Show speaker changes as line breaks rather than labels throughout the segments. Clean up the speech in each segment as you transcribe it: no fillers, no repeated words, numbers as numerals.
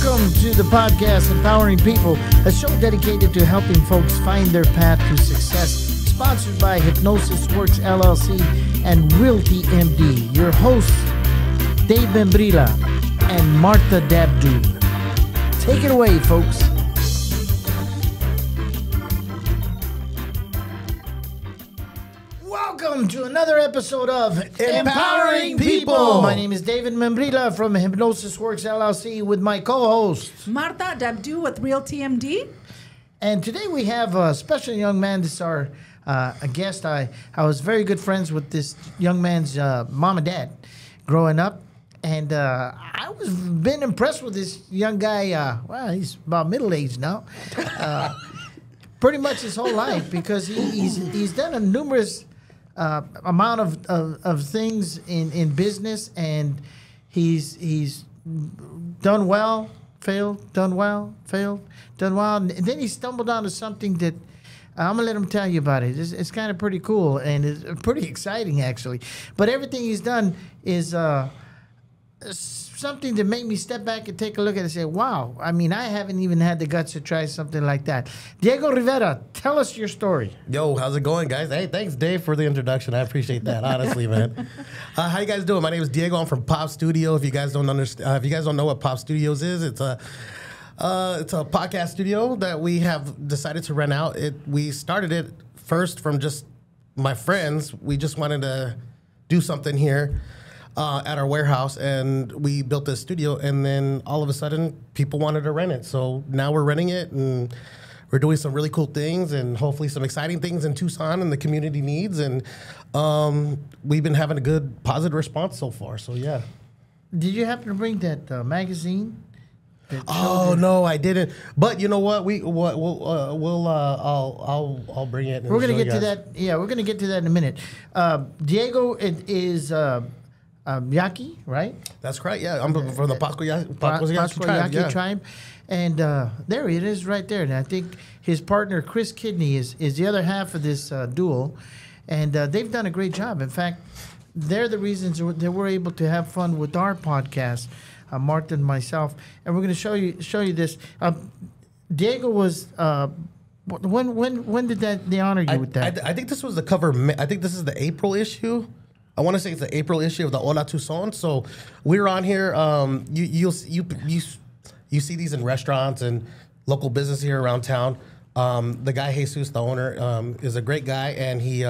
Welcome to the podcast Empowering People, a show dedicated to helping folks find their path to success. Sponsored by Hypnosis Works LLC and Realty MD. Your hosts, Dave Membrila and Martha Dabdoub. Take it away, folks. Welcome to another episode of Empowering People. My name is David Membrila from Hypnosis Works LLC with my co-host
Martha Dabdoub with Realty MD.
And today we have a special young man. This is our a guest. I was very good friends with this young man's mom and dad growing up. And I was been impressed with this young guy. Well, he's about middle-aged now. Pretty much his whole life, because he's done a numerous amount of things in business, and he's done well, failed, done well, failed, done well, and then he stumbled onto something that I'm gonna let him tell you about it. It's kind of pretty cool, and it's pretty exciting actually. But everything he's done is something that made me step back and take a look at it and say, wow, I mean, I haven't even had the guts to try something like that. Diego Rivera, tell us your story.
Yo, how's it going, guys? Hey, thanks, Dave, for the introduction. I appreciate that, honestly, man. How you guys doing? My name is Diego. I'm from Pop Studio. If you guys don't understand, if you guys don't know what Pop Studios is, it's a podcast studio that we have decided to rent out. We started it first from just my friends. We just wanted to do something here at our warehouse, and we built this studio, and then all of a sudden people wanted to rent it. So now we're renting it, and we're doing some really cool things and hopefully some exciting things in Tucson and the community needs. And we've been having a good positive response so far. So yeah.
Did you happen to bring that magazine?
Oh no, I didn't. But you know what? I'll bring it.
We're gonna get to that. Yeah, we're gonna get to that in a minute. Diego is Yaqui, right?
That's correct. Yeah, I'm from the Pasco Yaqui
tribe, and there it is, right there. And I think his partner Chris Kidney is the other half of this duo, and they've done a great job. In fact, they're the reasons that we're able to have fun with our podcast. Martha and myself, and we're going to show you this. Diego was when did they honor you with that?
I think this was the cover. I think this is the April issue. I want to say it's the April issue of the Hola Tucson. So we're on here. You see these in restaurants and local business here around town. The guy Jesus, the owner, is a great guy, and he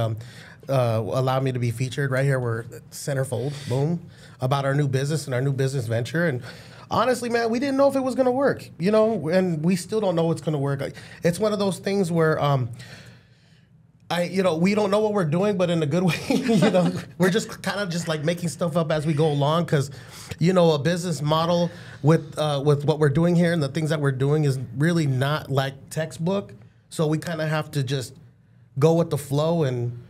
allowed me to be featured right here. We're centerfold, boom, about our new business and our new business venture. And honestly, man, we didn't know if it was going to work, you know, and we still don't know it's going to work. It's one of those things where we don't know what we're doing, but in a good way. You know, we're just kind of just like making stuff up as we go along, because, you know, a business model with what we're doing here and the things that we're doing is really not like textbook. So we kind of have to just go with the flow and,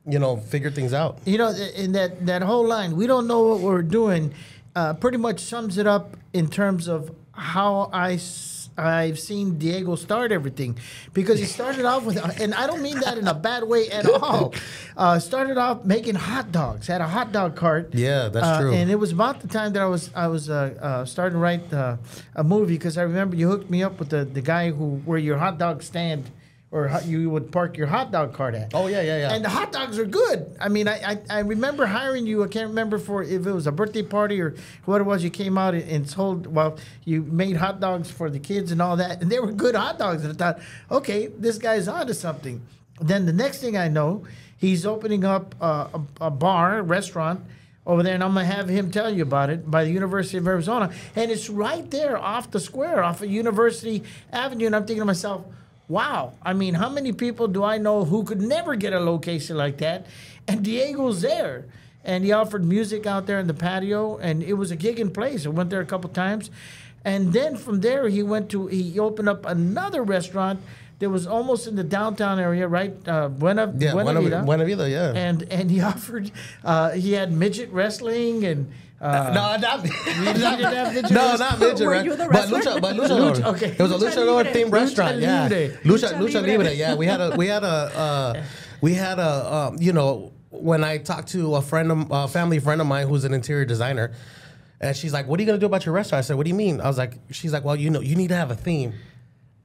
you know, figure things out.
You know, in that whole line, we don't know what we're doing, pretty much sums it up in terms of how I've seen Diego start everything, because he started off with, and I don't mean that in a bad way at all. Started off making hot dogs, had a hot dog cart.
Yeah, that's true.
And it was about the time that I was starting to write a movie, because I remember you hooked me up with the guy where your hot dog stand, or you would park your hot dog cart at.
Oh, yeah.
And the hot dogs are good. I mean, I remember hiring you. I can't remember if it was a birthday party or what it was. You came out and told, well, you made hot dogs for the kids and all that. And they were good hot dogs. And I thought, okay, this guy's onto something. Then the next thing I know, he's opening up a bar, restaurant over there. And I'm going to have him tell you about it, by the University of Arizona. And it's right there off the square, off of University Avenue. And I'm thinking to myself, wow, I mean, how many people do I know who could never get a location like that? And Diego's there. And he offered music out there in the patio, and it was a gig in place. I went there a couple times. And then from there, he opened up another restaurant that was almost in the downtown area, right? Buena Vida,
yeah.
And he offered, he had midget wrestling and...
not midget.
Were you the wrestler?
But luchador.
Okay.
It was a luchador themed restaurant. Yeah, lucha libre. Yeah, we had a you know, when I talked to a family friend of mine who's an interior designer, And she's like, what are you going to do about your restaurant? I said, what do you mean? I was like, she's like, well, you know, you need to have a theme.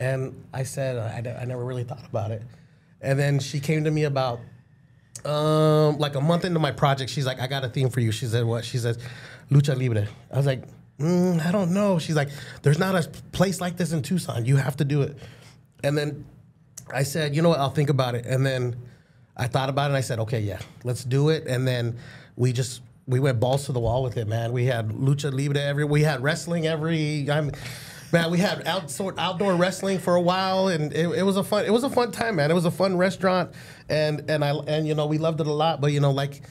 And I said, I never really thought about it. And then she came to me about like a month into my project. She's like, I got a theme for you. She said, what? She says, Lucha Libre. I was like, I don't know. She's like, there's not a place like this in Tucson. You have to do it. And then I said, you know what? I'll think about it. And then I thought about it and I said, okay, yeah, let's do it. And then we went balls to the wall with it, man. We had Lucha Libre we had wrestling man, we had outdoor wrestling for a while, and it was a fun time, man. It was a fun restaurant, and you know, we loved it a lot. But you know, like,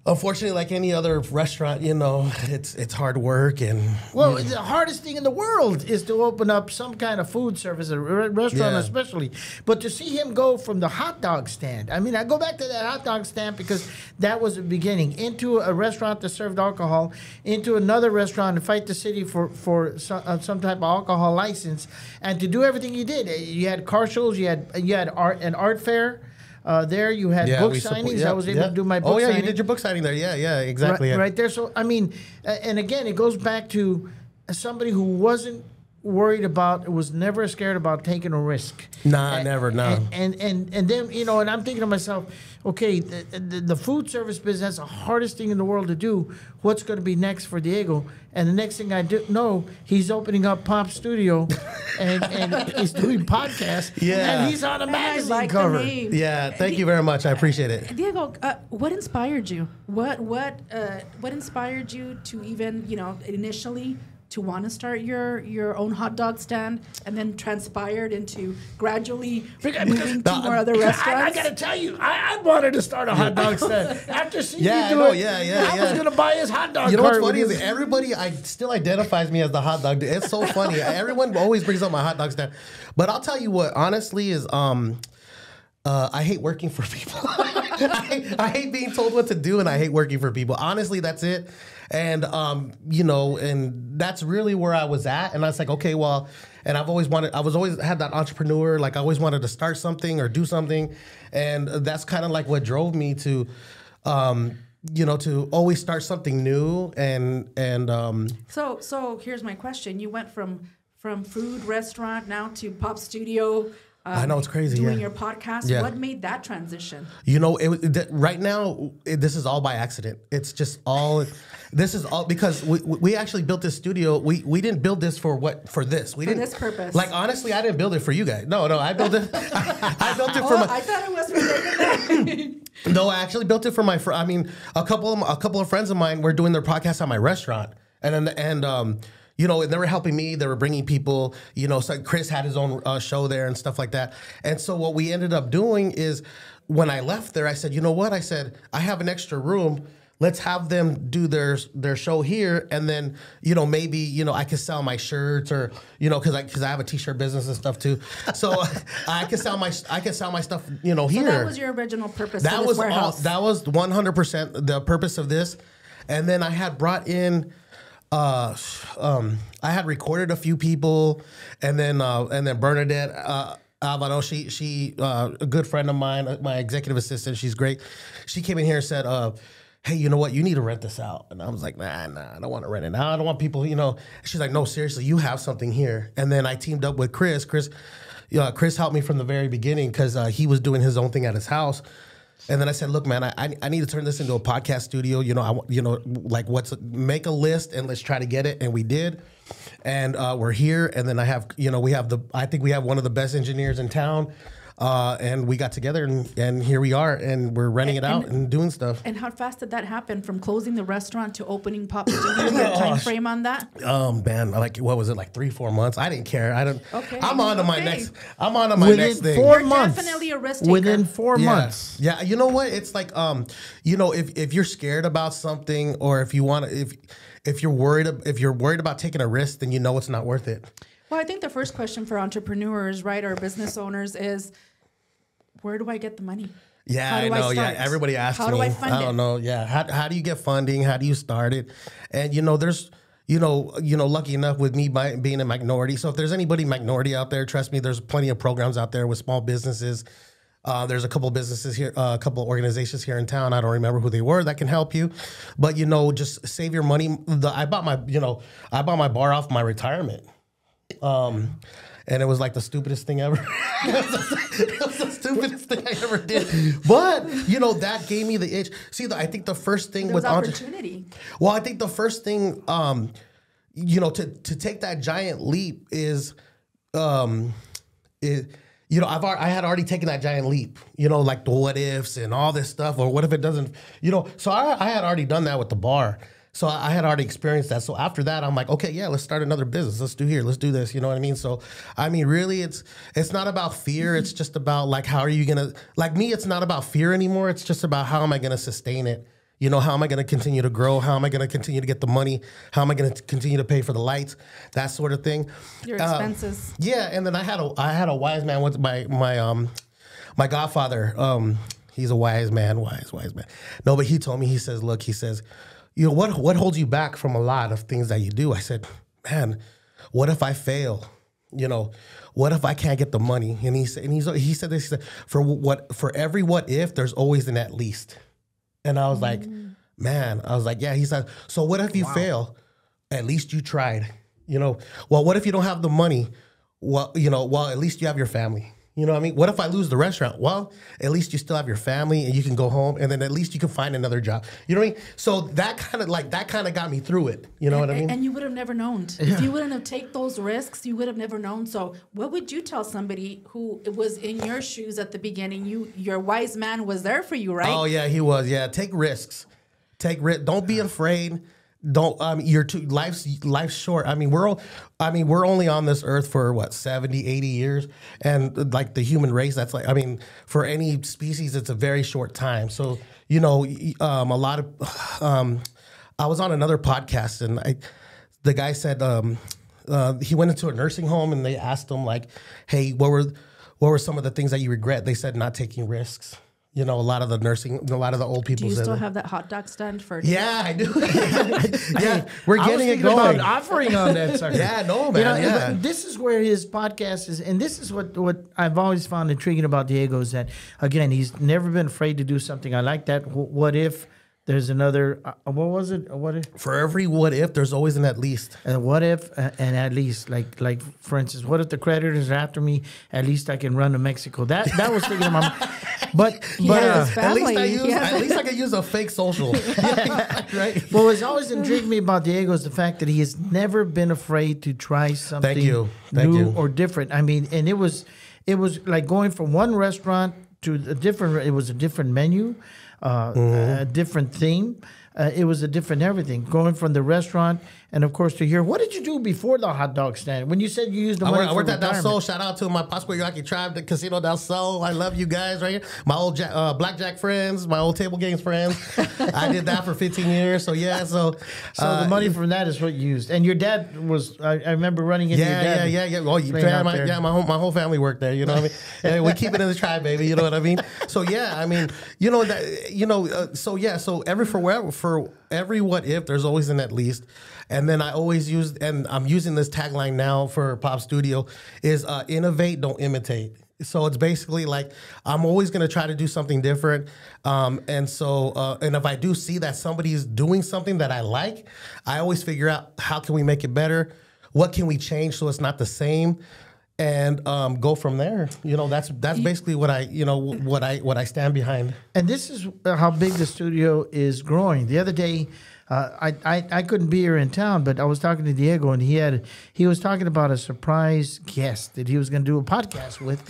unfortunately, like any other restaurant, you know, it's hard work and.
Well, the hardest thing in the world is to open up some kind of food service, a restaurant especially. But to see him go from the hot dog stand, I mean, I go back to that hot dog stand because that was the beginning, into a restaurant that served alcohol, into another restaurant to fight the city for some type of alcohol license, and to do everything you did. You had car shows, you had an art fair. There you had book signings. I was able to do my book signing.
Oh, yeah, you did your book signing there. Yeah, exactly.
Right there. So, I mean, and again, it goes back to somebody who wasn't worried about, was never scared about taking a risk.
Never.
And then, you know, and I'm thinking to myself, okay, the food service business, that's the hardest thing in the world to do. What's going to be next for Diego? And the next thing I know, he's opening up Pop Studio and he's doing podcasts.
Yeah.
And he's on a magazine cover.
Yeah, thank you very much. I appreciate it.
Diego, what inspired you? What inspired you to even, you know, initially to want to start your own hot dog stand, and then transpired into gradually moving to more other restaurants?
I got to tell you, I wanted to start a hot dog stand. After seeing you do it, I was going to buy his hot dog.
You know what's funny is everybody still identifies me as the hot dog dude. It's so funny. Everyone always brings up my hot dog stand. But I'll tell you what, honestly, is I hate working for people. I hate being told what to do, and I hate working for people. Honestly, that's it. And, you know, and that's really where I was at. And I was like, okay, well, and I was always had that entrepreneur, like I always wanted to start something or do something. And that's kind of like what drove me to, you know, to always start something new.
So here's my question. You went from food restaurant now to Pop Studio.
I know, it's crazy.
Doing your podcast. Yeah. What made that transition?
You know, right now, this is all by accident. It's just all. This is all because we actually built this studio. We didn't build this for this. We didn't.
For this purpose.
Like, honestly, I didn't build it for you guys. No, I built it. I built it for
I thought it was for David.
No, I actually built it for my. I mean, a couple of friends of mine were doing their podcast at my restaurant, you know, they were helping me. They were bringing people, you know, so Chris had his own show there and stuff like that. And so what we ended up doing is when I left there, I said, you know what? I said, I have an extra room. Let's have them do their show here. And then, you know, maybe, you know, I could sell my shirts or, you know, because I have a t-shirt business and stuff too. So I can sell my stuff, you know, here.
So that was your original purpose
that
for this warehouse.
That was 100% the purpose of this. And then I had brought in... I had recorded a few people, and then Bernadette Alvaro, she a good friend of mine, my executive assistant. She's great. She came in here and said, "Hey, you know what? You need to rent this out." And I was like, Nah, I don't want to rent it now. I don't want people, you know. She's like, "No, seriously, you have something here." And then I teamed up with Chris. Chris helped me from the very beginning because he was doing his own thing at his house. And then I said, look, man, I need to turn this into a podcast studio. You know, make a list and let's try to get it. And we did. And we're here. And then I think we have one of the best engineers in town. And we got together and here we are. And we're renting it out and doing stuff.
And how fast did that happen from closing the restaurant to opening Pop Studio? Your time frame on that?
Man, like what was it, like 3-4 months? I didn't care.
Okay.
I'm on to my next thing.
4 months.
Definitely a risk taker.
Within 4 months.
Yeah, you know what? It's like you know, if you're scared about something or if you're worried about taking a risk, then you know it's not worth it.
Well, I think the first question for entrepreneurs, right, or business owners is, where do I get the money?
Yeah, I know. Yeah, everybody asks me.
How do I fund it?
I don't know. Yeah, how do you get funding? How do you start it? And you know, there's you know, lucky enough with me being a minority. So if there's anybody minority out there, trust me, there's plenty of programs out there with small businesses. There's a couple of businesses here, a couple of organizations here in town. I don't remember who they were that can help you, but just save your money. I bought my bar off my retirement, and it was like the stupidest thing ever. It was the stupidest thing I ever did. But that gave me the itch. See, I think the first thing with
opportunity.
Well, I think the first thing, to take that giant leap is, I had already taken that giant leap, like the what ifs and all this stuff, or what if it doesn't, so I had already done that with the bar. So I had already experienced that. So after that, I'm like, okay, yeah, let's start another business. Let's do this. You know what I mean? So, I mean, really, it's not about fear. It's just about like, how are you going to, like me, it's not about fear anymore. It's just about how am I going to sustain it? How am I going to continue to grow? How am I going to continue to get the money? How am I going to continue to pay for the lights? That sort of thing.
Your expenses.
Yeah, and then I had a wise man with my godfather. He's a wise man. No, but he told me, he says, what holds you back from a lot of things that you do? I said, man, what if I fail? What if I can't get the money? And he said this, for every what if, there's always an at least. And I was like, man, yeah. He said, so what if you fail? At least you tried. Well, what if you don't have the money? Well, at least you have your family. You know what I mean? What if I lose the restaurant? Well, at least you still have your family and you can go home, and then at least you can find another job. You know what I mean? So that kind of got me through it. You know what I mean?
And you would have never known. If you wouldn't have taken those risks, you would have never known. So what would you tell somebody who was in your shoes at the beginning? Your wise man was there for you, right?
Oh yeah, he was. Yeah, take risks. Don't be afraid. Life's short. I mean, we're only on this earth for what, 70, 80 years. And like the human race, that's like, I mean, for any species, it's a very short time. So, a lot of, I was on another podcast and the guy said, he went into a nursing home and they asked him like, hey, what were some of the things that you regret? They said not taking risks. A lot of the old people.
Do you still have that hot dog stand for?
Yeah, I do. Yeah, we're getting it going.
About offering on that sucker.
Yeah, no, man. Yeah.
This is where his podcast is, and this is what I've always found intriguing about Diego is that, again, he's never been afraid to do something. I like that. What if there's another? What was it? What if?
For every what if, there's always an at least.
And what if, and at least, like for instance, what if the creditors are after me? At least I can run to Mexico. That was thinking of my. But
at least I can use a fake social. Right.
Well, what's always intrigued me about Diego is the fact that he has never been afraid to try something new or different. I mean, and it was like going from one restaurant to a different. It was a different menu, a different theme. It was a different everything. Going from the restaurant and, of course, to here. What did you do before the hot dog stand? When you said you used the money
I worked at Del Sol. Shout out to my Pascua Yaqui tribe, the Casino Del Sol. I love you guys right here. My old blackjack friends, my old table games friends. I did that for 15 years. So, yeah. So
the money from that is what you used. And your dad was, I remember running into your dad.
Yeah. Oh, my whole family worked there. You know what I mean? Yeah, we keep it in the tribe, baby. You know what I mean? So, yeah. I mean, so for every what if, there's always an at least. And then I always use, and I'm using this tagline now for Pop Studio, is innovate, don't imitate. So it's basically like I'm always going to try to do something different. And if I do see that somebody's doing something that I like, I always figure out how can we make it better? What can we change so it's not the same? And go from there. That's basically what I stand behind.
And this is how big the studio is growing. The other day, I couldn't be here in town, but I was talking to Diego, and he was talking about a surprise guest that he was going to do a podcast with,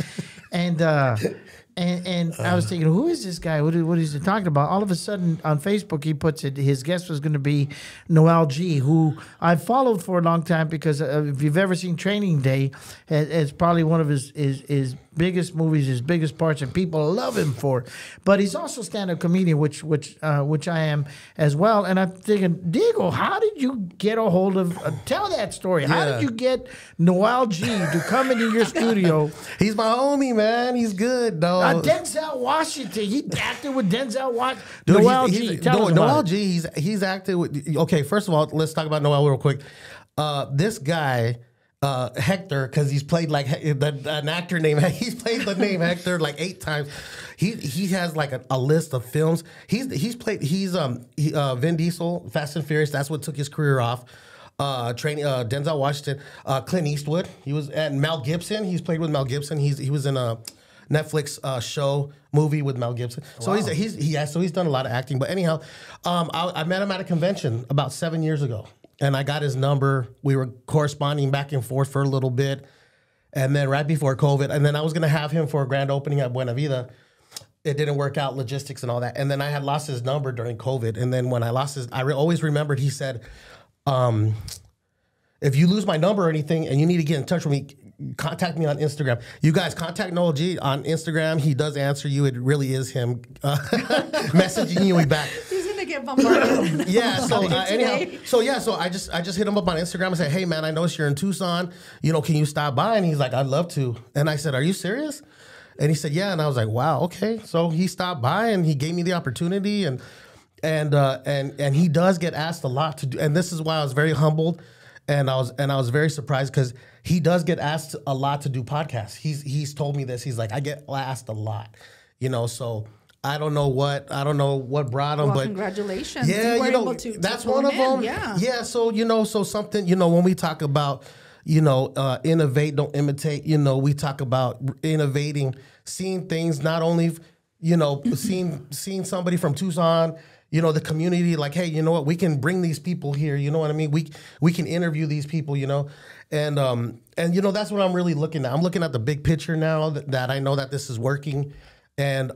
and I was thinking, who is this guy? What is he talking about? All of a sudden, on Facebook, he puts it. His guest was going to be Noel G, who I've followed for a long time because if you've ever seen Training Day, it's probably one of his biggest movies, his biggest parts, and people love him for. But he's also a stand-up comedian, which I am as well. And I'm thinking, Diego, how did you get a hold of? Tell that story. How did you get Noel G to come into your studio?
He's my homie, man. He's good, though.
Denzel Washington. He acted with Denzel Washington. Noel G.
Noel G. He's acted with. Okay, first of all, let's talk about Noel real quick. This guy. Hector, because he's played like an actor named he's played the name Hector like 8 times. He has like a list of films. Vin Diesel, Fast and Furious. That's what took his career off. Denzel Washington, Clint Eastwood. He was at Mel Gibson. He's played with Mel Gibson. He was in a Netflix movie with Mel Gibson. So wow. he's done a lot of acting. But anyhow, I met him at a convention about 7 years ago. And I got his number. We were corresponding back and forth for a little bit. And then right before COVID, and then I was going to have him for a grand opening at Buena Vida. It didn't work out, logistics and all that. And then I had lost his number during COVID. And then when I lost always remembered he said, if you lose my number or anything and you need to get in touch with me, contact me on Instagram. You guys, contact Noel G on Instagram. He does answer you. It really is him messaging you back.
Get bombarded.
Yeah. So anyhow, so I just hit him up on Instagram and said, "Hey man, I noticed you're in Tucson. Can you stop by?" And he's like, "I'd love to." And I said, "Are you serious?" And he said, "Yeah." And I was like, "Wow, okay." So he stopped by and he gave me the opportunity, and he does get asked a lot to do. And this is why I was very humbled, and I was very surprised because he does get asked a lot to do podcasts. He's told me this. He's like, I get asked a lot, so. I don't know what brought him, but
congratulations.
Yeah,
you were able to
that's one of them.
Yeah.
Yeah. So so something when we talk about innovate, don't imitate. We talk about innovating, seeing things not only seeing somebody from Tucson. The community, like, hey, you know what? We can bring these people here. You know what I mean? We can interview these people. And that's what I'm really looking at. I'm looking at the big picture now that I know that this is working, and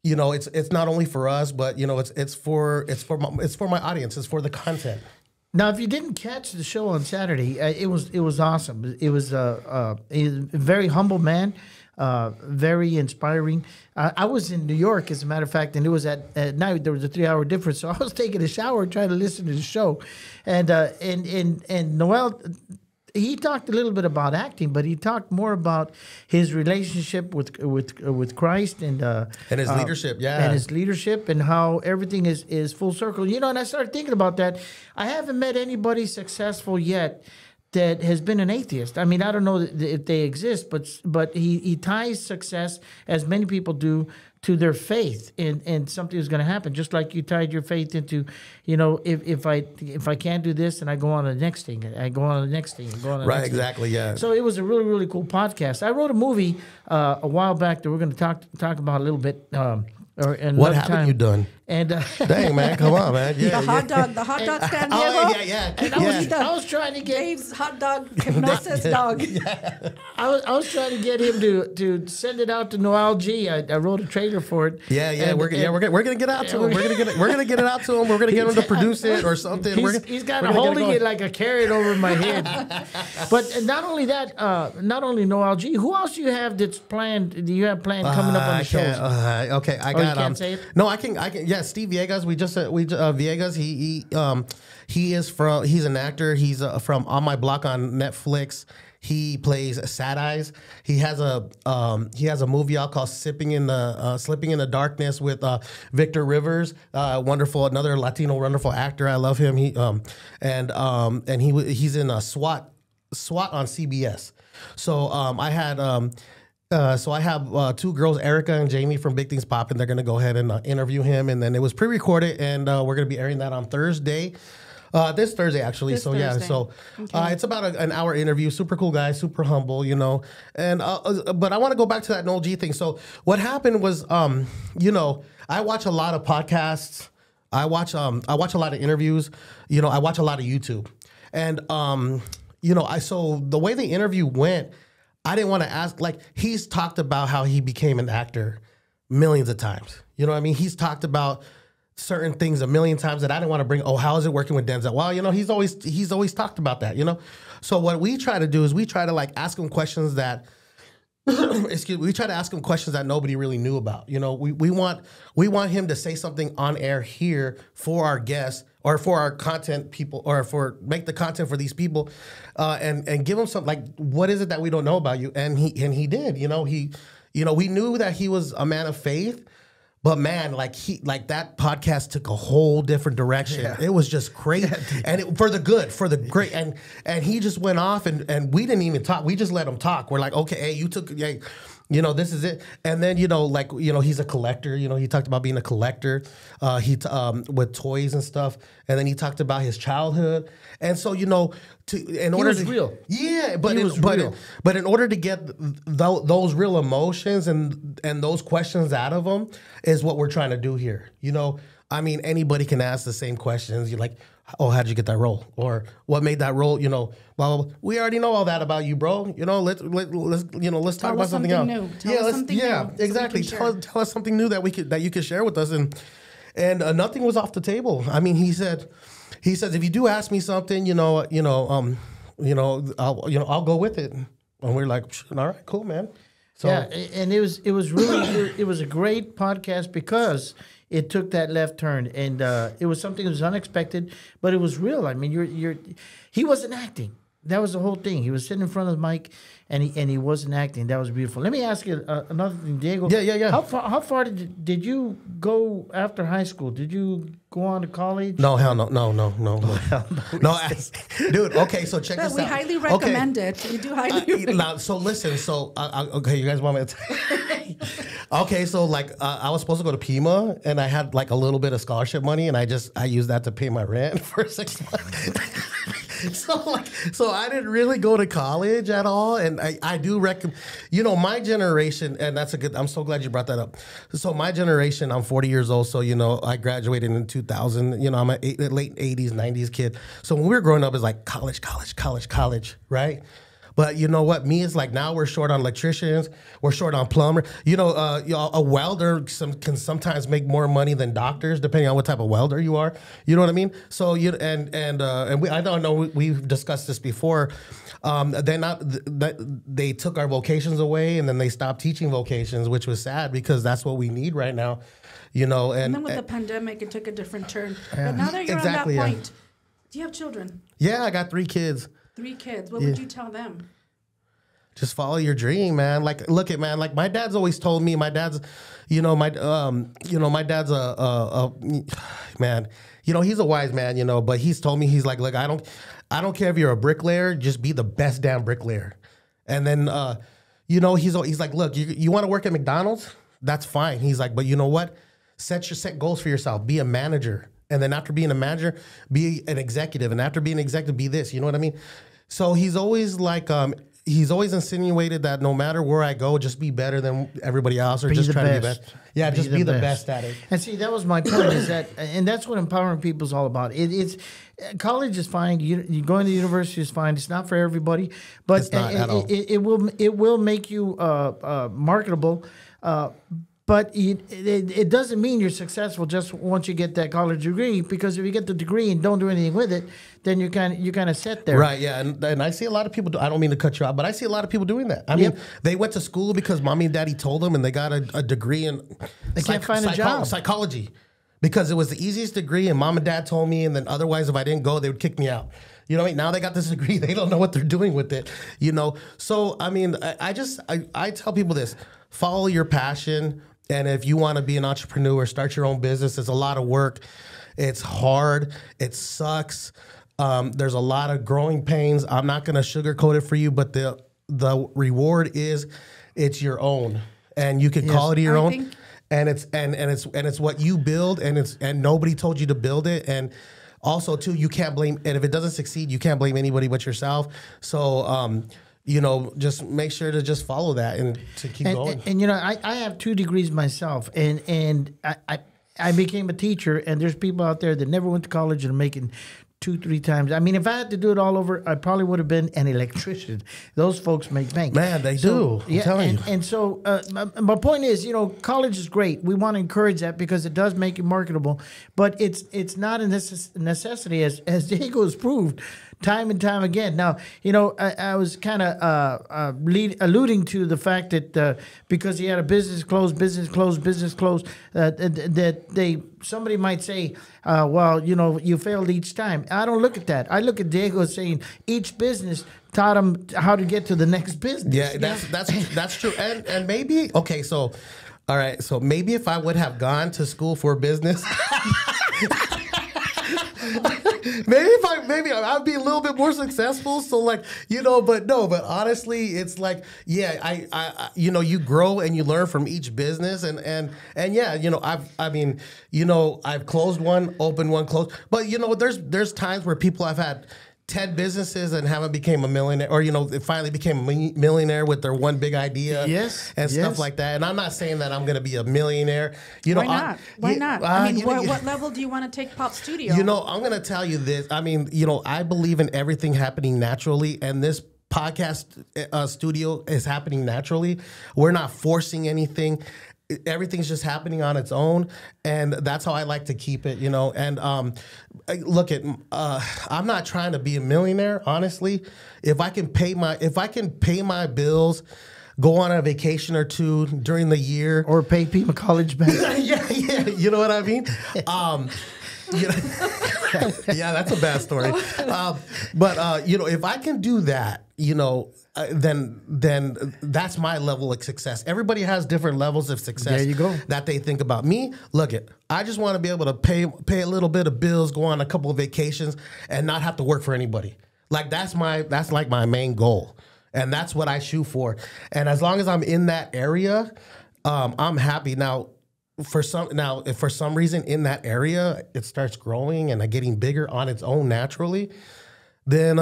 it's not only for us, but it's for my audience. It's for the content.
Now, if you didn't catch the show on Saturday, it was awesome. It was a very humble man, very inspiring. I was in New York, as a matter of fact, and it was at night. There was a 3-hour difference, so I was taking a shower trying to listen to the show, and Noel. He talked a little bit about acting, but he talked more about his relationship with Christ and
his leadership,
and his leadership, and how everything is full circle. And I started thinking about that. I haven't met anybody successful yet that has been an atheist. I mean, I don't know if they exist, but he ties success, as many people do, to their faith, and something is going to happen. Just like you tied your faith into, if I can't do this, and I go on to the next thing, I go on to the next thing, and go on to the
right,
next
exactly,
thing.
yeah.
So it was a really, really cool podcast. I wrote a movie a while back that we're going to talk about a little bit.
What haven't you done?
And
dang, man, come on, man. Yeah,
the hot dog stand, Diego.
Oh, yeah. And I was trying to get
Dave's hot dog hypnosis dog.
I was trying to get him to send it out to Noel G. I wrote a trailer for it.
Yeah. We're gonna get out to him. We're gonna get it out to him. We're gonna get him to produce it or something.
He's kind of holding it like a carrot over my head. But not only that, not only Noel G. Who else do you have that's planned? Do you have planned coming up on the shows?
Okay, I got.
You can't say it?
No, I can. Yeah, Steve Villegas. Villegas. He's an actor. He's from On My Block on Netflix. He plays Sad Eyes. He has a movie out called Slipping in the Darkness with Victor Rivers, another Latino wonderful actor. I love him. He's in SWAT on CBS. So I have 2 girls, Erica and Jamie from Big Things Poppin'. They're gonna go ahead and interview him, and then it was pre-recorded, and we're gonna be airing that on Thursday. This Thursday, actually. It's about an hour interview. Super cool guy, super humble, And but I want to go back to that Noel G thing. So what happened was, I watch a lot of podcasts. I watch a lot of interviews. I watch a lot of YouTube, and so the way the interview went, I didn't want to ask. Like, he's talked about how he became an actor millions of times. You know what I mean? He's talked about certain things a million times that I didn't want to bring. Oh, how is it working with Denzel? Well, he's always talked about that, So what we try to do is we try to ask him questions that we try to ask him questions that nobody really knew about. We want him to say something on air here for our guests or for our content people, or make the content for these people, and give them something what is it that we don't know about you? And he did. We knew that he was a man of faith. But man, like that podcast took a whole different direction.
Yeah.
It was just crazy, and for the good, for the great. And he just went off, and we didn't even talk. We just let him talk. We're like, okay, hey, you took, hey, this is it. And then he's a collector. He talked about being a collector, with toys and stuff. And then he talked about his childhood. And so
real.
Yeah, but
real.
But in order to get those real emotions and those questions out of them is what we're trying to do here. I mean, anybody can ask the same questions. You're like, oh, how'd you get that role? Or what made that role? Blah, blah, blah. We already know all that about you, bro. Let's talk about something else.
New. Tell us something new.
Exactly. Tell us something new that you could share with us. And nothing was off the table. I mean, he says, if you do ask me something, I'll go with it. And we're like, all right, cool, man. So,
yeah, and it was really it was a great podcast because it took that left turn, and it was something that was unexpected, but it was real. I mean, he wasn't acting. That was the whole thing. He was sitting in front of the mic, and he wasn't acting. That was beautiful. Let me ask you another thing, Diego.
Yeah.
How far did you go after high school? Did you go on to college?
No, hell no. Dude, okay, so check this out.
We highly recommend it. We do highly recommend
it. So listen, okay, you guys want me to okay, so I was supposed to go to Pima, and I had like a little bit of scholarship money, and I used that to pay my rent for 6 months. So I didn't really go to college at all, and I do recommend, my generation, and I'm so glad you brought that up. So my generation, I'm 40 years old, so I graduated in 2000. I'm a late 80s, 90s kid. So when we were growing up, it's like college, right? But you know what? Me is like now we're short on electricians, we're short on plumber. A welder can sometimes make more money than doctors, depending on what type of welder you are. You know what I mean? So I don't know. We've discussed this before. They took our vocations away, and then they stopped teaching vocations, which was sad because that's what we need right now. And
then with the pandemic, it took a different turn. But now that you're on that point, do you have children?
Yeah, I got 3 kids. 3 kids.
What would you tell them?
Just follow your dream, man. Like, look at, man. Like my dad's always told me. My dad's, my dad's a man. He's a wise man. But he's told me, he's like, look, I don't care if you're a bricklayer. Just be the best damn bricklayer. And then, he's like, look, you want to work at McDonald's? That's fine. He's like, but you know what? Set goals for yourself. Be a manager. And then after being a manager, be an executive. And after being an executive, be this. You know what I mean? So he's always like, he's always insinuated that no matter where I go, just be better than everybody else, or just try to be best. Yeah, just be the best at it.
And see, that was my point. And that's what empowering people is all about. It's college is fine. You going to university is fine. It's not for everybody, but
it's not at all.
It will make you marketable. But it doesn't mean you're successful just once you get that college degree, because if you get the degree and don't do anything with it, then you kind of set there.
Right, yeah. And I see a lot of people, I don't mean to cut you off, but I see a lot of people doing that. I mean, they went to school because mommy and daddy told them, and they got a degree in
they can't find a job.
Psychology. Because it was the easiest degree, and mom and dad told me, and then otherwise if I didn't go, they would kick me out. You know what I mean? Now they got this degree, they don't know what they're doing with it. So I mean, I tell people this: follow your passion. And if you want to be an entrepreneur, start your own business. It's a lot of work. It's hard. It sucks. There's a lot of growing pains. I'm not going to sugarcoat it for you, but the reward is it's your own, and you can call it your own. And it's what you build, and nobody told you to build it. And also too, you can't blame. And if it doesn't succeed, you can't blame anybody but yourself. So. Just make sure to just follow that and to keep going.
And I have 2 degrees myself, and I became a teacher, and there's people out there that never went to college and are making 2-3 times. I mean, if I had to do it all over, I probably would have been an electrician. Those folks make bank.
Man, they do. I'm telling you.
And so my point is, college is great. We want to encourage that because it does make you marketable, but it's not a necessity, as Diego has proved time and time again. Now, I was kind of alluding to the fact that because he had a business closed, that somebody might say, well, you failed each time. I don't look at that. I look at Diego saying each business taught him how to get to the next business.
Yeah, that's true. And maybe, okay, so All right, so maybe if I would have gone to school for business, maybe I'd be a little bit more successful. So like, but honestly, it's like, yeah, I you grow and you learn from each business, and yeah, I've closed one, opened one, closed, but there's times where people have had 10 businesses and haven't became a millionaire, or they finally became a millionaire with their one big idea, and stuff like that. And I'm not saying that I'm going to be a millionaire.
Why not? Why not? I mean, what level do you want to take Pop Studio?
I'm going to tell you this. I mean, I believe in everything happening naturally, and this podcast studio is happening naturally. We're not forcing anything. Everything's just happening on its own, and that's how I like to keep it, And I'm not trying to be a millionaire, honestly. If I can pay my bills, go on a vacation or two during the year,
or pay people college back.
yeah, you know what I mean. Yeah, that's a bad story. But if I can do that, then that's my level of success. Everybody has different levels of success.
There you go.
That they think about. Me, I just want to be able to pay a little bit of bills, go on a couple of vacations, and not have to work for anybody. Like that's like my main goal, and that's what I shoot for. And as long as I'm in that area, I'm happy. Now, if for some reason in that area it starts growing and getting bigger on its own naturally, then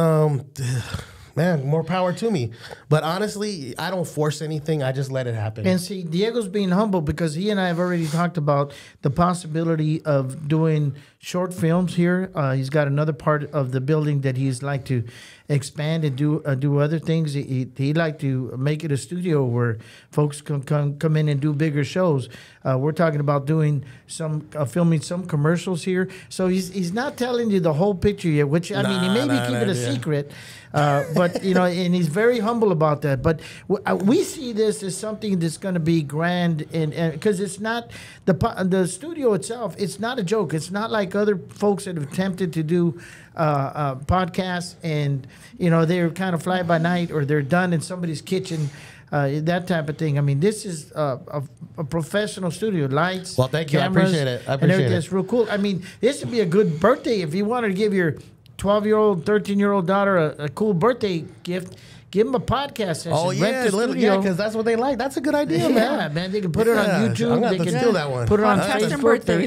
man, more power to me. But honestly, I don't force anything. I just let it happen.
And see, Diego's being humble because he and I have already talked about the possibility of doing short films here. He's got another part of the building that he's like to expand and do other things. He'd like to make it a studio where folks can come in and do bigger shows. We're talking about doing filming some commercials here. So he's not telling you the whole picture yet, which he may be keeping a secret. But and he's very humble about that. But we see this as something that's going to be grand, and because it's not the studio itself. It's not a joke. It's not like other folks that have attempted to do podcasts, and they're kind of fly by night, or they're done in somebody's kitchen. That type of thing. I mean, this is a professional studio. Lights,
well, thank you.
Cameras,
I appreciate it.
And everything. It's real cool. I mean, this would be a good birthday if you wanted to give your 12-year-old, 13-year-old daughter a cool birthday gift. Give them a podcast session.
Oh, yeah, because that's what they like. That's a good idea,
man. They can put it on YouTube.
I'm going to steal that one.
Put it on Facebook or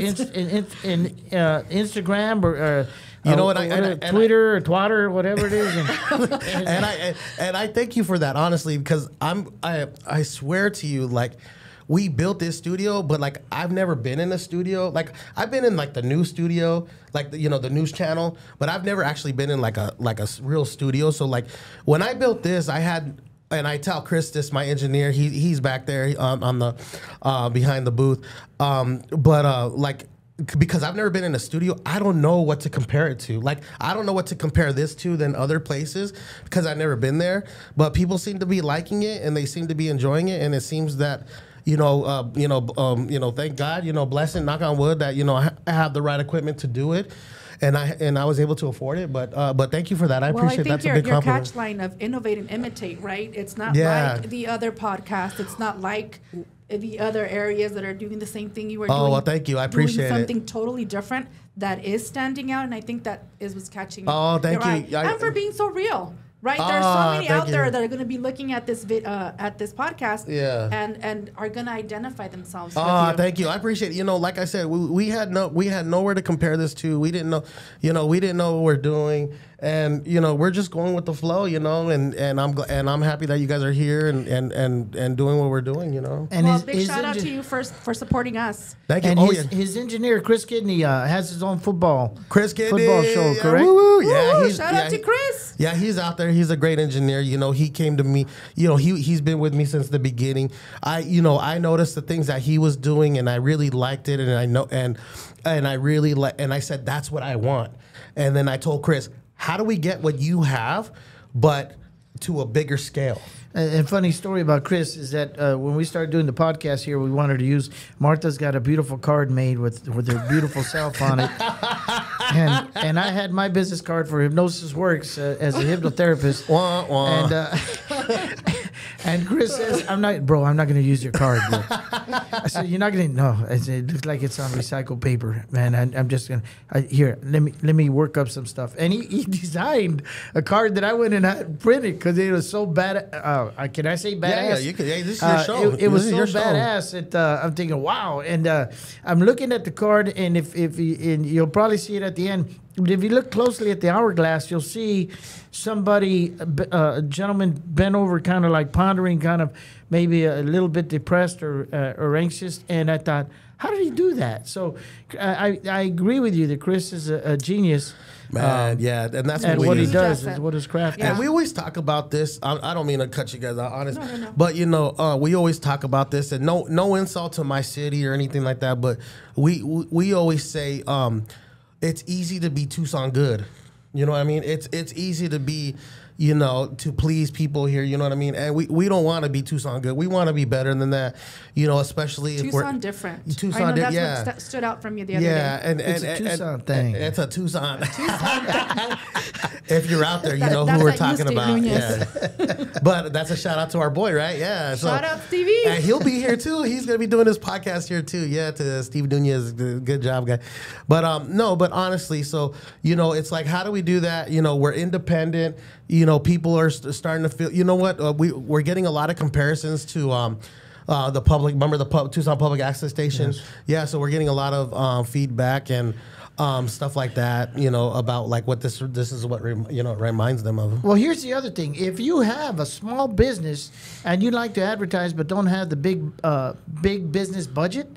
Instagram or Twitter or Twatter or whatever it is.
And I thank you for that, honestly, because I swear to you, we built this studio, but I've never been in a studio. I've been in the news studio, the news channel, but I've never actually been in a real studio. So when I built this, I had, and I tell Chris this, my engineer, he's back there on the behind the booth, because I've never been in a studio, I don't know what to compare it to. I don't know what to compare this to than other places because I've never been there. But people seem to be liking it and they seem to be enjoying it, and it seems that thank God, blessing, knock on wood, that I have the right equipment to do it, and I was able to afford it. But thank you for that. I appreciate that's a big compliment.
Your catch line of innovate and imitate, right? It's not like the other podcasts. It's not like the other areas that are doing the same thing you were doing.
Oh, well, thank you. I appreciate
something totally different that is standing out, and I think that is what's catching.
Oh, thank you.
And for being so real. Right, there's so many out there that are going to be looking at this podcast, and are going to identify themselves.
Thank you. I appreciate it. Like I said, we had nowhere to compare this to. We didn't know, we didn't know what we're doing, and we're just going with the flow, and I'm happy that you guys are here and doing what we're doing,
And big shout out to you for supporting us.
Thank you.
And his engineer Chris Kidney has his own football show, correct?
Yeah,
shout out to Chris.
Yeah, he's out there. He's a great engineer. He came to me. He's been with me since the beginning. I noticed the things that he was doing, and I really liked it. And I know, and I really and I said, that's what I want. And then I told Chris, how do we get what you have, but to a bigger scale?
And funny story about Chris is that when we started doing the podcast here, we wanted to use Martha's got a beautiful card made with her beautiful self on it, and I had my business card for Hypnosis Works as a hypnotherapist, And Chris says, I'm not going to use your card, bro. I said, you're not going to, no. I said, it looks like it's on recycled paper, man. I'm just going to, here, let me work up some stuff. And he designed a card that I went and had printed because it was so bad. Can I say badass?
Yeah, you can. This is your show.
It was so badass that I'm thinking, wow. And I'm looking at the card, and if and you'll probably see it at the end. But if you look closely at the hourglass, you'll see somebody, a gentleman bent over, kind of like pondering, kind of maybe a little bit depressed or anxious. And I thought, how did he do that? So I agree with you that Chris is a genius.
Man, yeah, and that's
what he does, is what his craft is.
And we always talk about this. I don't mean to cut you guys out, honest.
No.
But, you know, we always talk about this. And no insult to my city or anything like that. But we always say it's easy to be Tucson good. You know what I mean? It's easy to be, you know, to please people here. You know what I mean? And we don't want to be Tucson good. We want to be better than that. You know, especially if
Tucson different.
Tucson
I know
different.
That's
Yeah.
what stood out from you the other day.
Yeah, and
It's a Tucson thing.
It's a Tucson. If you're out there, you know who we're talking about. Yeah. But that's a shout out to our boy, right? Yeah.
Shout out Stevie.
And he'll be here too. He's gonna be doing his podcast here too. Yeah, to Steve Nunez, good job, guy. But no, but honestly, so you know, it's like, how do we do that? You know, we're independent. You know, people are starting to feel. You know what? We're getting a lot of comparisons to. The public, remember the Tucson Public Access Station? Yes. Yeah, so we're getting a lot of feedback and stuff like that, you know, about like what this is what it reminds them of.
Well, here's the other thing: if you have a small business and you like to advertise but don't have the big business budget,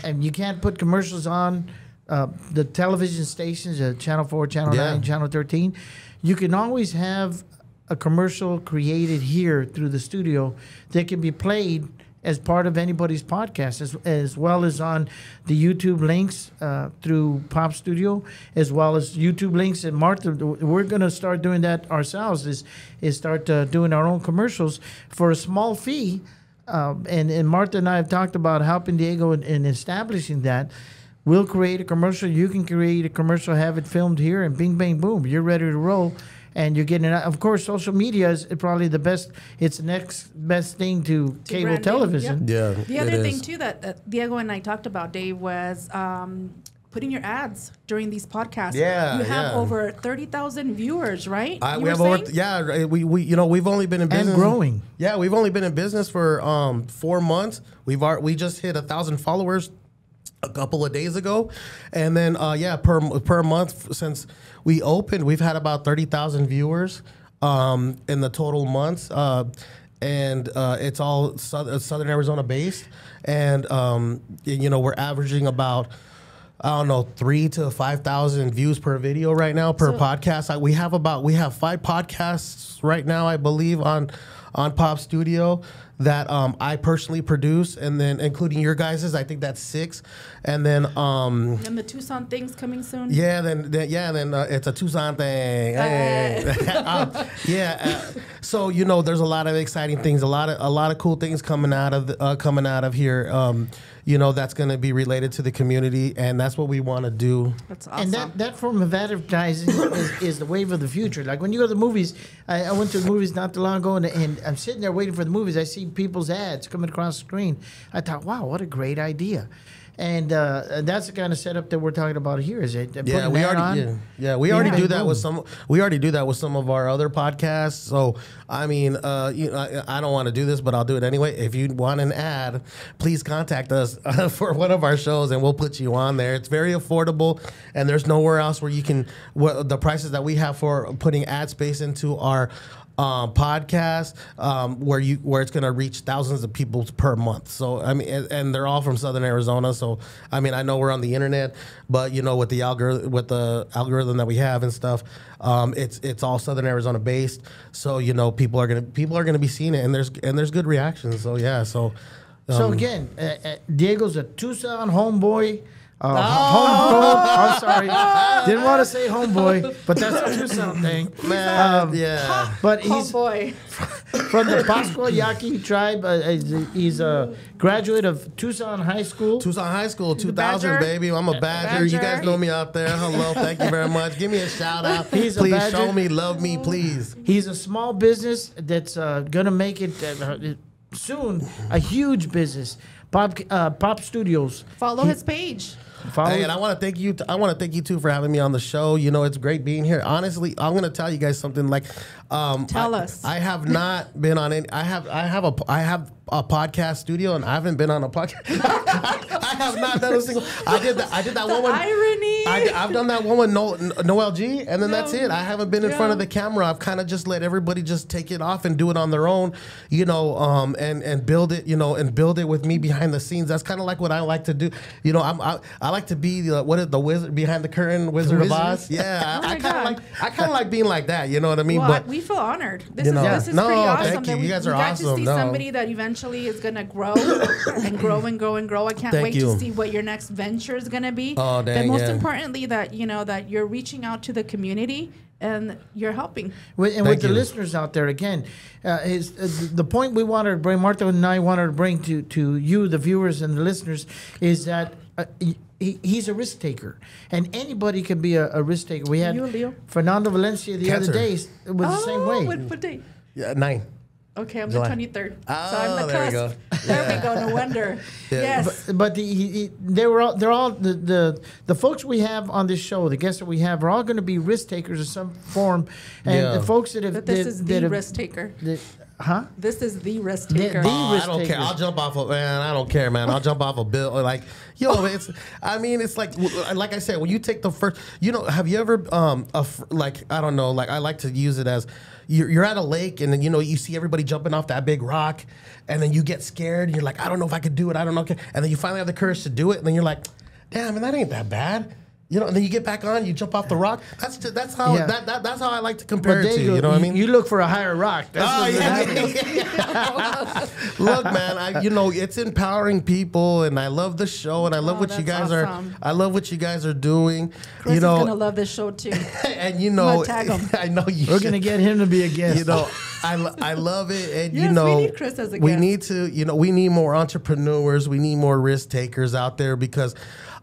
and you can't put commercials on the television stations, Channel 4, Channel 9, Channel 13, you can always have a commercial created here through the studio that can be played as part of anybody's podcast, as well as on the YouTube links through Pop Studio, as well as YouTube links. And Martha, we're going to start doing that ourselves, is start doing our own commercials for a small fee. And Martha and I have talked about helping Diego in establishing that. We'll create a commercial. You can create a commercial, have it filmed here, and bing, bang, boom, you're ready to roll. And you're getting it. Of course, social media is probably the best. It's the next best thing to cable
branding,
television.
Yeah.
The other thing too that Diego and I talked about, Dave, was putting your ads during these podcasts.
Yeah,
you have over 30,000 viewers, right?
We have over. Yeah, we you know, we've only been in business
and growing.
Yeah, we've only been in business for 4 months. We just hit 1,000 followers a couple of days ago, and then per month since we opened, we've had about 30,000 viewers in the total months, and it's all Southern Arizona based, and you know, we're averaging about, I don't know, 3,000 to 5,000 views per video right now per podcast. We have 5 podcasts right now, I believe, on Pop Studio that I personally produce, and then including your guys's, I think that's 6, and then
and the Tucson thing's coming soon.
Yeah, then it's a Tucson thing. So you know, there's a lot of exciting things, a lot of cool things coming out of here. You know, that's going to be related to the community, and that's what we want to do.
That's awesome.
And that form of advertising is the wave of the future. Like when you go to the movies, I went to the movies not too long ago, and I'm sitting there waiting for the movies. I see people's ads coming across the screen. I thought, wow, what a great idea. And that's the kind of setup that we're talking about here. Is it?
We already do that with some. We already do that with some of our other podcasts. So I mean, you know, I don't want to do this, but I'll do it anyway. If you want an ad, please contact us for one of our shows, and we'll put you on there. It's very affordable, and there's nowhere else where you can. The prices that we have for putting ad space into our podcast, where it's going to reach thousands of people per month. So I mean, and they're all from Southern Arizona. So I mean, I know we're on the internet, but you know, with the algorithm that we have and stuff, it's all Southern Arizona based. So you know, people are gonna be seeing it, and there's good reactions. So yeah, so
again, Diego's a Tucson homeboy. Homegrown. I'm sorry. Didn't want to say homeboy, but that's a Tucson thing.
Man,
But he's
homeboy.
from the Pascua Yaqui tribe. He's a graduate of Tucson High School.
Tucson High School, 2000,
Badger.
baby. I'm a Badger. You guys know me out there. Hello, thank you very much. Give me a shout out.
He's a
please
Badger.
show me, love me, please.
He's a small business that's gonna make it soon a huge business. Pop Studios.
Follow his page.
Hey, and I want to thank you. I want to thank you too for having me on the show. You know, it's great being here. Honestly, I'm going to tell you guys something. Like,
Tell us.
I have not been on any. I have a podcast studio, and I haven't been on a podcast. I have not done a single. I did that one with
irony.
I've done that one with Noel G, and then that's it. I haven't been in front of the camera. I've kind of just let everybody just take it off and do it on their own. You know, and build it. You know, and build it with me behind the scenes. That's kind of like what I like to do. You know, I like to be the wizard behind the curtain, Wizard of Oz. Yeah, I kind of like being like that. You know what I mean?
Well,
but
we feel honored. This
You know.
is
No,
pretty awesome.
thank you.
That
You guys are
we got
awesome.
to see
No.
somebody that eventually is going to grow and grow and grow and grow. I can't
Thank
wait
you.
to see what your next venture is going to be.
Oh,
but
dang,
most
yeah.
importantly, that that you're reaching out to the community and you're helping.
With
Thank
the
you.
listeners out there, again, the point we wanted to bring, Martha and I wanted to bring to you, the viewers and the listeners, is that he's a risk taker, and anybody can be a risk taker. We had
You, Leo?
Fernando Valencia the
Cancer.
other day was the same way.
What day?
yeah, 9.
Okay, I'm
July.
the 23rd. So
Oh,
I'm the
there we
cusp.
go.
There we go. No wonder.
Yeah.
Yes.
But they're all the folks we have on this show, the guests that we have, are all going to be risk takers of some form, and
Yeah.
the folks that have
But this is
that
the
have-
risk taker.
huh?
This is the risk
The-
taker.
the-
I
risk
don't care.
takers.
I'll jump off of man. I don't care, man. I'll jump off a bill. Like, yo, it's. I mean, it's like I said, when you take the first. You know, have you ever like I don't know. Like I like to use it as you're at a lake and then you see everybody jumping off that big rock, and then you get scared and you're like, I don't know if I could do it. I don't know. And then you finally have the courage to do it, and then you're like, damn, man, that ain't that bad. You know, and then you get back on, you jump off the rock. That's how
Yeah.
that's how I like to compare
But
it to.
Diego,
You know what I mean?
You look for a higher rock. That's
Oh,
what's
yeah.
happening.
Look, man, it's empowering people, and I love the show, and I love
Oh,
what you
that's
guys
awesome.
are. I love what you guys are doing.
Chris
you know,
is gonna love this show too.
and
I'm gonna tag him.
I know you.
We're
should.
gonna get him to be a guest.
You know, I love it, and
Yes, we need Chris as a
we
guest.
need to. We need more entrepreneurs. We need more risk takers out there because.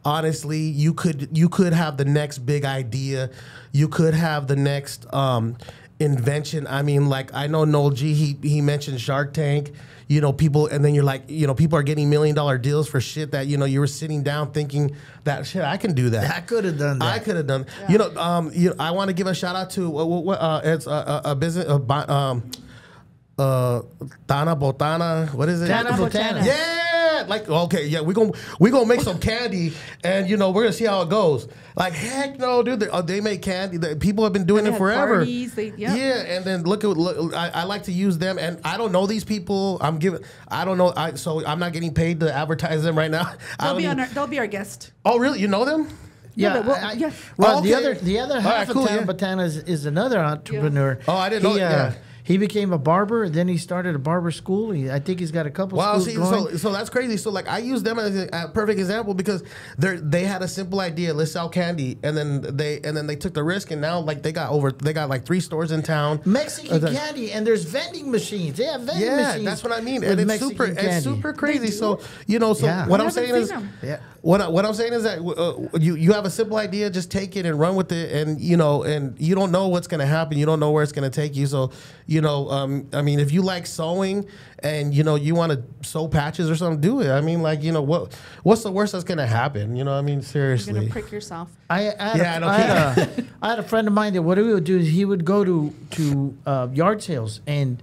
Honestly, you could have the next big idea. You could have the next invention. I mean, like I know Noel G. He mentioned Shark Tank. You know, people, and then you're like, people are getting $1 million deals for shit that you were sitting down thinking that shit I can do that.
I could have done that.
I could have done.
Yeah.
I want to give a shout out to it's a business. Tana Botana. What is it?
Tana Botana.
Yeah. Like okay, yeah, we gonna make some candy, and we're gonna see how it goes. Like heck no, dude, they make candy. People have been doing
They
it
had
forever.
parties,
Yeah, and then look, I like to use them, and I don't know these people. I don't know. So I'm not getting paid to advertise them right now.
They'll be our guest.
Oh really? You know them?
Yeah,
but yeah.
Well,
Oh,
the
okay.
other
All
half
right, cool,
of Tana
yeah.
Botana is another entrepreneur.
Oh, I didn't know. Yeah.
He became a barber, then he started a barber school. I think he's got a couple
Wow,
schools
see,
going.
so that's crazy. So like I use them as a perfect example because they had a simple idea, let's sell candy, and then they took the risk, and now like they got like 3 stores in town.
Mexican candy, and there's vending machines. They have vending
Yeah,
machines.
that's what I mean,
with
and it's
Mexican candy.
it's super crazy.
They do?
So
Yeah.
what
I
I'm
haven't
saying
seen
is,
them.
Yeah.
what I'm saying is that you have a simple idea, just take it and run with it, and and you don't know what's gonna happen, you don't know where it's gonna take you. So I mean, if you like sewing and you want to sew patches or something, do it. I mean, like what's the worst that's gonna happen? I mean,
You're
seriously.
gonna prick yourself.
I had a friend of mine that what he would do is he would go to yard sales, and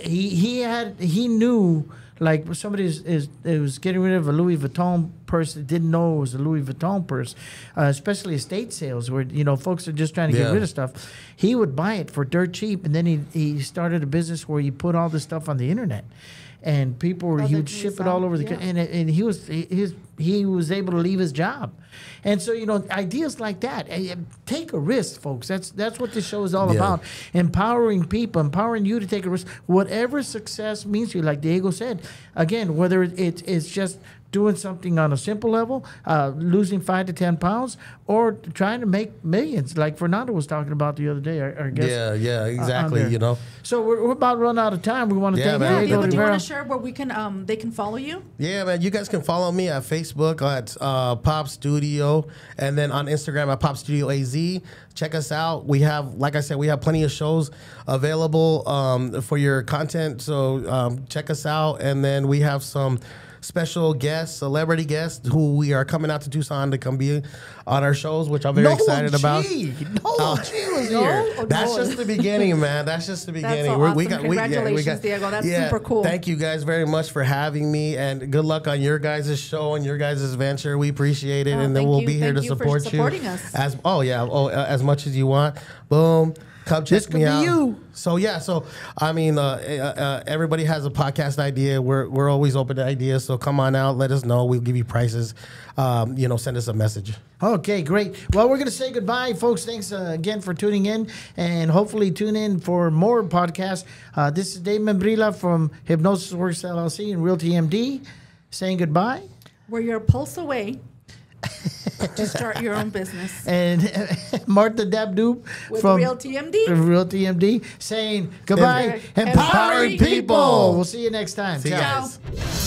he knew like somebody was getting rid of a Louis Vuitton purse that didn't know it was a Louis Vuitton purse, especially estate sales where folks are just trying to get
Yeah.
rid of stuff. He would buy it for dirt cheap, and then he started a business where he put all this stuff on the internet. And people he
that
would
can
ship it
sell,
all over the
yeah.
and he was able to leave his job, and so ideas like that. Take a risk, folks. That's what this show is all
Yeah.
about. Empowering people, empowering you to take a risk. Whatever success means to you, like Diego said. Again, whether it's just doing something on a simple level, losing 5 to 10 pounds, or trying to make millions, like Fernando was talking about the other day, our guest.
Yeah, exactly.
there.
You know.
So we're about to run out of time. We want to thank
man.
Diego
Diego, do you
Rivera.
want to share where we can they can follow you?
Yeah, man. You guys can follow me at Facebook at Pop Studio, and then on Instagram at Pop Studio AZ. Check us out. We have, like I said, we have plenty of shows available for your content. So check us out, and then we have some special guests, celebrity guests, who we are coming out to Tucson to come be on our shows, which I'm very excited about.
G was here.
That's just the beginning, man. That's just the beginning.
So awesome. Congratulations, Diego. That's super cool.
Thank you guys very much for having me, and good luck on your guys' show and your guys' venture. We appreciate it, and then we'll be here to support you.
Supporting us.
As much as you want. Boom. Come check me out.
You.
So I mean, everybody has a podcast idea. We're always open to ideas. So come on out, let us know. We'll give you prices. Send us a message.
Okay, great. Well, we're going to say goodbye, folks. Thanks again for tuning in, and hopefully tune in for more podcasts. This is Dave Membrila from Hypnosis Works LLC and Realty MD saying goodbye.
We're your pulse away to start your own business.
And Martha Dabdoub from
Realty MD.
Realty MD saying goodbye, empowering people. We'll see you next time.
See you
Ciao.
guys.